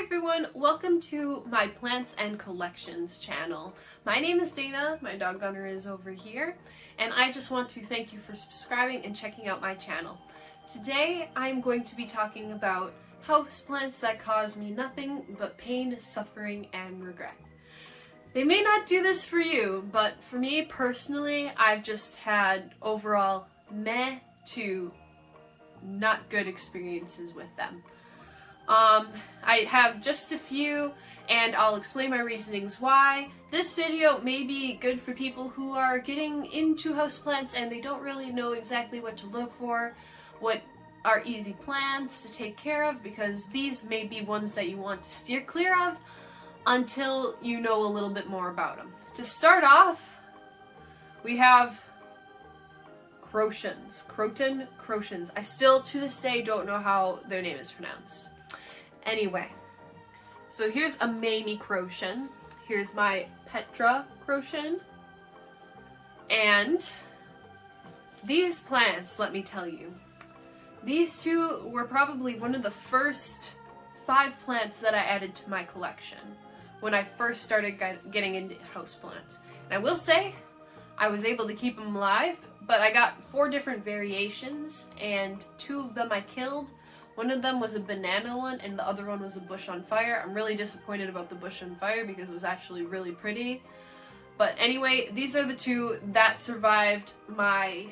everyone, welcome to my Plants and Collections channel. My name is Dana, my dog Gunner is over here, and I just want to thank you for subscribing and checking out my channel. Today I'm going to be talking about houseplants that cause me nothing but pain, suffering, and regret. They may not do this for you, but for me personally, I've just had overall meh to not good experiences with them. I have just a few, and I'll explain my reasonings why. This video may be good for people who are getting into houseplants and they don't really know exactly what to look for, what are easy plants to take care of, because these may be ones that you want to steer clear of until you know a little bit more about them. To start off, we have Croton. I still to this day don't know how their name is pronounced. Anyway, so here's a Mamie Croton. Here's my Petra Croton. And these plants, let me tell you, these two were probably one of the first 5 plants that I added to my collection when I first started getting into houseplants. And I will say, I was able to keep them alive, but I got 4 different variations, and 2 of them I killed. One of them was a banana one, and the other one was a bush on fire. I'm really disappointed about the bush on fire because it was actually really pretty. But anyway, these are the 2 that survived my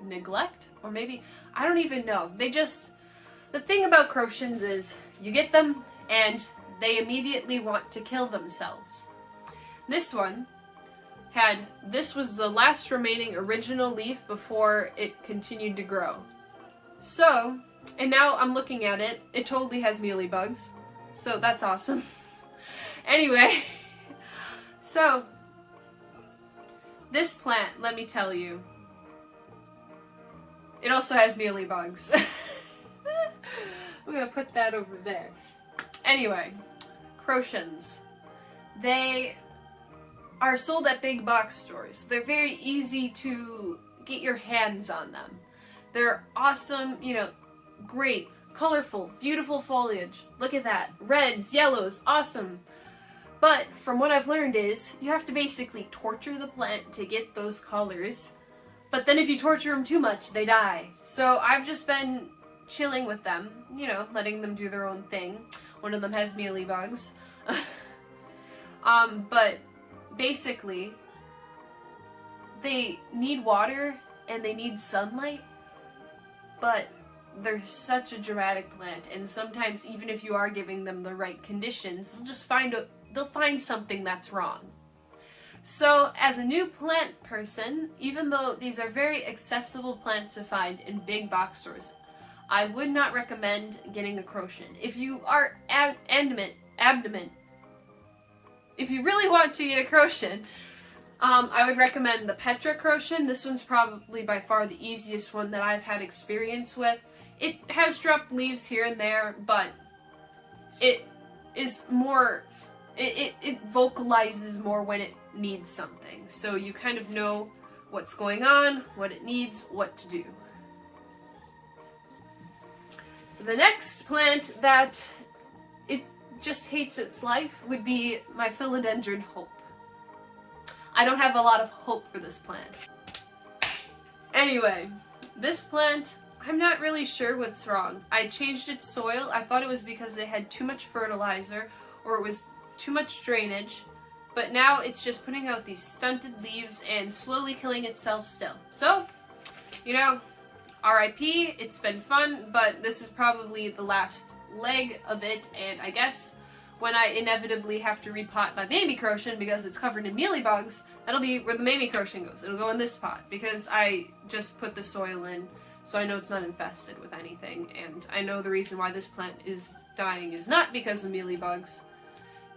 neglect, or maybe, I don't even know. The thing about Crochets is, you get them, and they immediately want to kill themselves. This one this was the last remaining original leaf before it continued to grow. So, and now I'm looking at it, it totally has mealybugs, so that's awesome. Anyway, so, this plant, let me tell you, it also has mealybugs. I'm gonna put that over there. Anyway, Crochets. They are sold at big box stores. They're very easy to get your hands on them. They're awesome, great, colorful, beautiful foliage. Look at that. Reds, yellows, awesome. But from what I've learned is, you have to basically torture the plant to get those colors. But then if you torture them too much, they die. So I've just been chilling with them, letting them do their own thing. One of them has mealybugs. But basically, they need water and they need sunlight. But they're such a dramatic plant, and sometimes even if you are giving them the right conditions, they'll find something that's wrong. So as a new plant person, even though these are very accessible plants to find in big box stores, I would not recommend getting a Croton. If you are if you really want to get a Croton, I would recommend the Petra Croton. This one's probably by far the easiest one that I've had experience with. It has dropped leaves here and there, but it is more, it vocalizes more when it needs something. So you kind of know what's going on, what it needs, what to do. The next plant that it just hates its life would be my Philodendron Hope. I don't have a lot of hope for this plant. Anyway, this plant, I'm not really sure what's wrong. I changed its soil. I thought it was because it had too much fertilizer or it was too much drainage, but now it's just putting out these stunted leaves and slowly killing itself still. So, RIP, it's been fun, but this is probably the last leg of it, and I guess when I inevitably have to repot my Mamie Croton because it's covered in mealybugs, that'll be where the Mamie Croton goes. It'll go in this pot because I just put the soil in, so I know it's not infested with anything. And I know the reason why this plant is dying is not because of mealybugs,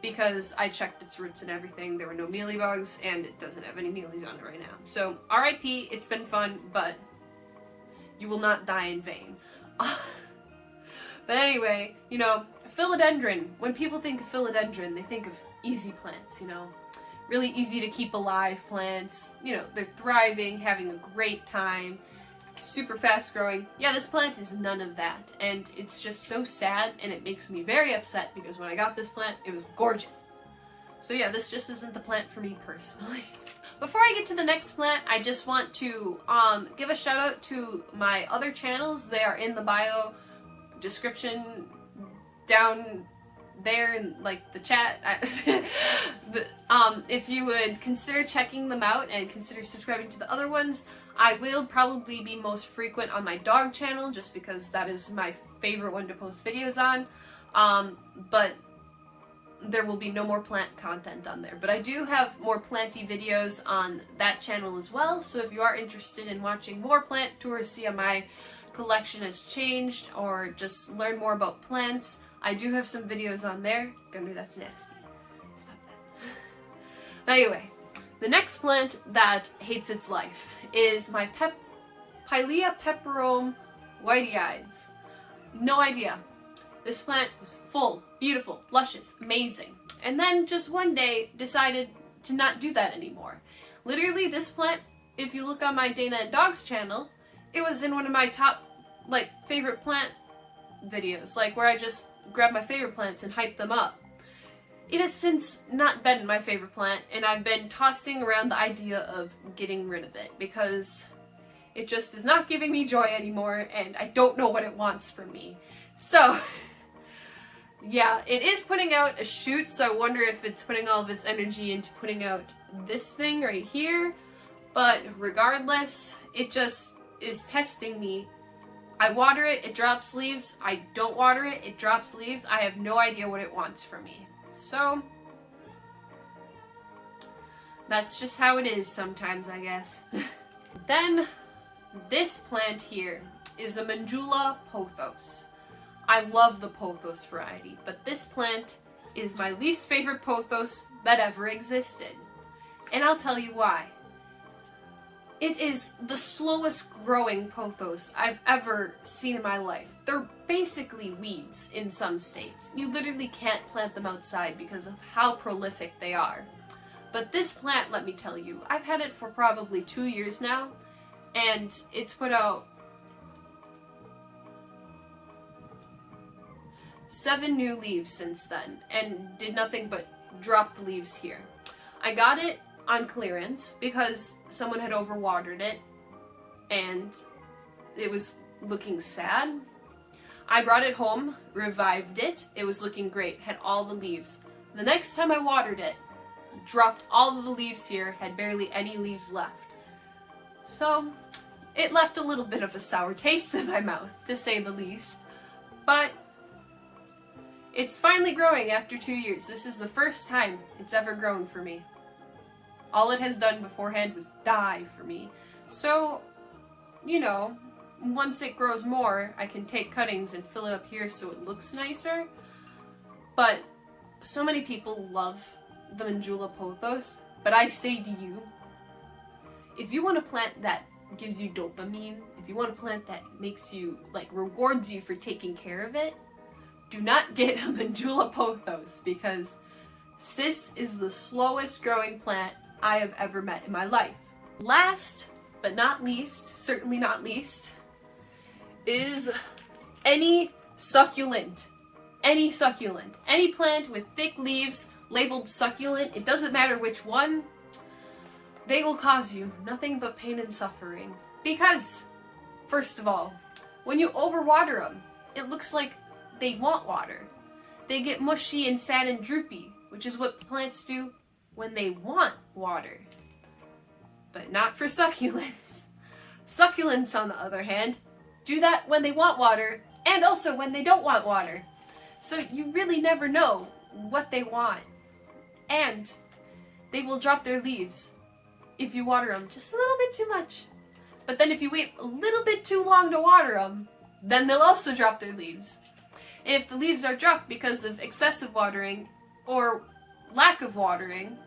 because I checked its roots and everything. There were no mealybugs, and it doesn't have any mealies on it right now. So RIP, it's been fun, but you will not die in vain. But anyway, Philodendron. When people think of Philodendron, they think of easy plants, really easy to keep alive plants. They're thriving, having a great time. super fast growing. Yeah, this plant is none of that, and it's just so sad, and it makes me very upset because when I got this plant, it was gorgeous. So yeah, this just isn't the plant for me personally. Before I get to the next plant, I just want to give a shout out to my other channels. They are in the bio description down there in like the chat. If you would consider checking them out and consider subscribing to the other ones, I will probably be most frequent on my dog channel just because that is my favorite one to post videos on. But there will be no more plant content on there. But I do have more planty videos on that channel as well, so if you are interested in watching more plant tours, see how my collection has changed, or just learn more about plants, I do have some videos on there. Gunner, that's nasty. Stop that. But anyway, the next plant that hates its life is my Pilea peperum whitey-eyes. No idea. This plant was full, beautiful, luscious, amazing. And then just one day decided to not do that anymore. Literally, this plant, if you look on my Dana and Dogs channel, it was in one of my top, like, favorite plant videos, like where I just grab my favorite plants and hype them up. It has since not been my favorite plant, and I've been tossing around the idea of getting rid of it because it just is not giving me joy anymore, and I don't know what it wants from me. So yeah, it is putting out a shoot, so I wonder if it's putting all of its energy into putting out this thing right here. But regardless, it just is testing me. I water it, it drops leaves. I don't water it, it drops leaves. I have no idea what it wants from me. So that's just how it is sometimes, I guess. Then this plant here is a Mandula Pothos. I love the Pothos variety, but this plant is my least favorite Pothos that ever existed. And I'll tell you why. It is the slowest growing Pothos I've ever seen in my life. They're basically weeds in some states. You literally can't plant them outside because of how prolific they are. But this plant, let me tell you, I've had it for probably 2 years now, and it's put out 7 new leaves since then, and did nothing but drop the leaves here. I got it on clearance because someone had overwatered it and it was looking sad. I brought it home, revived it, it was looking great, had all the leaves. The next time I watered it, dropped all of the leaves here, had barely any leaves left. So it left a little bit of a sour taste in my mouth, to say the least. But it's finally growing after 2 years. This is the first time it's ever grown for me. All it has done beforehand was die for me. So, you know, once it grows more, I can take cuttings and fill it up here so it looks nicer. But so many people love the Mandula Pothos, but I say to you, if you want a plant that gives you dopamine, if you want a plant that makes you, like, rewards you for taking care of it, do not get a Mandula Pothos, because sis is the slowest growing plant I have ever met in my life. Last but not least, certainly not least, is any succulent. Any succulent. Any plant with thick leaves labeled succulent, it doesn't matter which one, they will cause you nothing but pain and suffering. Because, first of all, when you overwater them, it looks like they want water. They get mushy and sad and droopy, which is what plants do when they want water. But not for succulents. Succulents, on the other hand, do that when they want water, and also when they don't want water. So you really never know what they want. And they will drop their leaves if you water them just a little bit too much. But then if you wait a little bit too long to water them, then they'll also drop their leaves. And if the leaves are dropped because of excessive watering or lack of watering,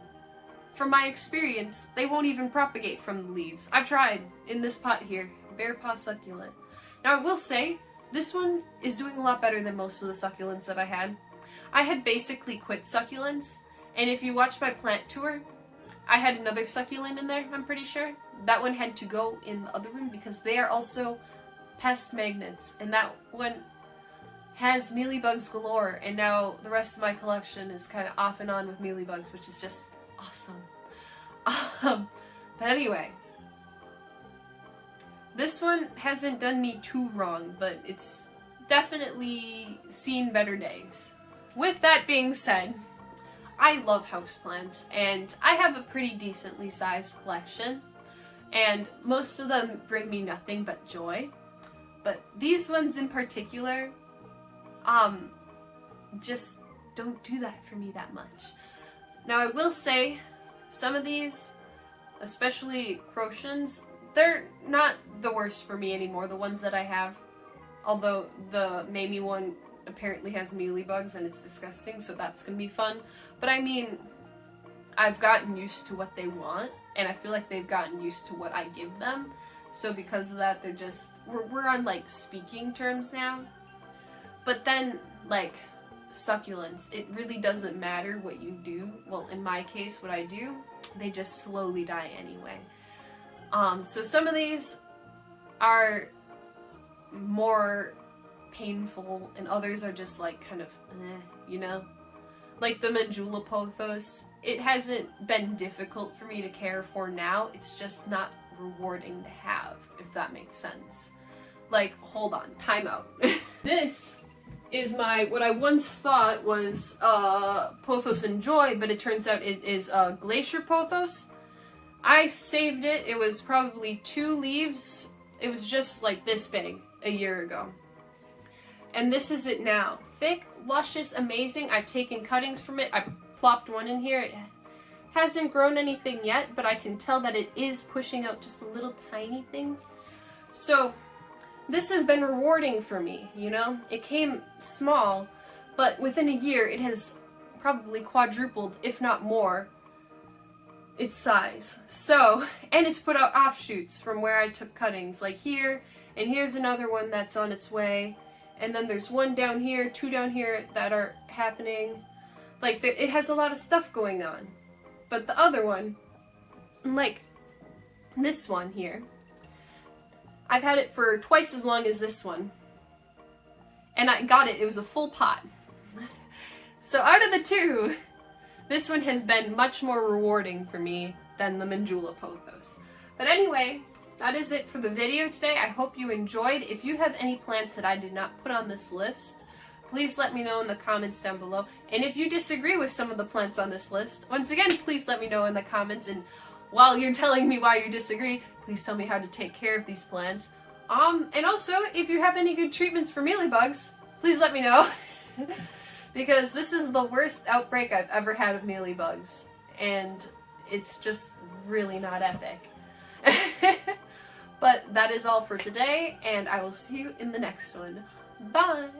from my experience, they won't even propagate from the leaves. I've tried in this pot here, Bear Paw Succulent. Now I will say, this one is doing a lot better than most of the succulents that I had. I had basically quit succulents, and if you watch my plant tour, I had another succulent in there, I'm pretty sure, that one had to go in the other room because they are also pest magnets, and that one has mealybugs galore, and now the rest of my collection is kind of off and on with mealybugs, which is just awesome. But anyway, this one hasn't done me too wrong, but it's definitely seen better days. With that being said, I love houseplants, and I have a pretty decently sized collection, and most of them bring me nothing but joy. But these ones in particular, just don't do that for me that much. Now I will say, some of these, especially Crochets, they're not the worst for me anymore, the ones that I have. Although the Mamie one apparently has mealybugs and it's disgusting, so that's gonna be fun. But I mean, I've gotten used to what they want, and I feel like they've gotten used to what I give them. So because of that, they're just, we're on like speaking terms now. But then, like, succulents, it really doesn't matter what you do. Well, in my case, what I do, they just slowly die anyway. So some of these are more painful, and others are just like kind of you know? Like the Mandula Pothos, it hasn't been difficult for me to care for now, it's just not rewarding to have, if that makes sense. Like, hold on, time out. This is my, what I once thought was Pothos and Joy, but it turns out it is Glacier Pothos. I saved it, it was probably 2 leaves, it was just like this big a year ago. And this is it now. Thick, luscious, amazing. I've taken cuttings from it, I plopped one in here. It hasn't grown anything yet, but I can tell that it is pushing out just a little tiny thing. So this has been rewarding for me, you know? It came small, but within a year it has probably quadrupled, if not more, its size. So, and it's put out offshoots from where I took cuttings, like here, and here's another one that's on its way, and then there's one down here, 2 down here that are happening. Like, it has a lot of stuff going on. But the other one, like this one here, I've had it for twice as long as this one. And I got it, it was a full pot. So out of the 2, this one has been much more rewarding for me than the Mandula Pothos. But anyway, that is it for the video today. I hope you enjoyed. If you have any plants that I did not put on this list, please let me know in the comments down below. And if you disagree with some of the plants on this list, once again, please let me know in the comments. And while you're telling me why you disagree, please tell me how to take care of these plants. And also, if you have any good treatments for mealybugs, please let me know. Because this is the worst outbreak I've ever had of mealybugs. And it's just really not epic. But that is all for today, and I will see you in the next one. Bye!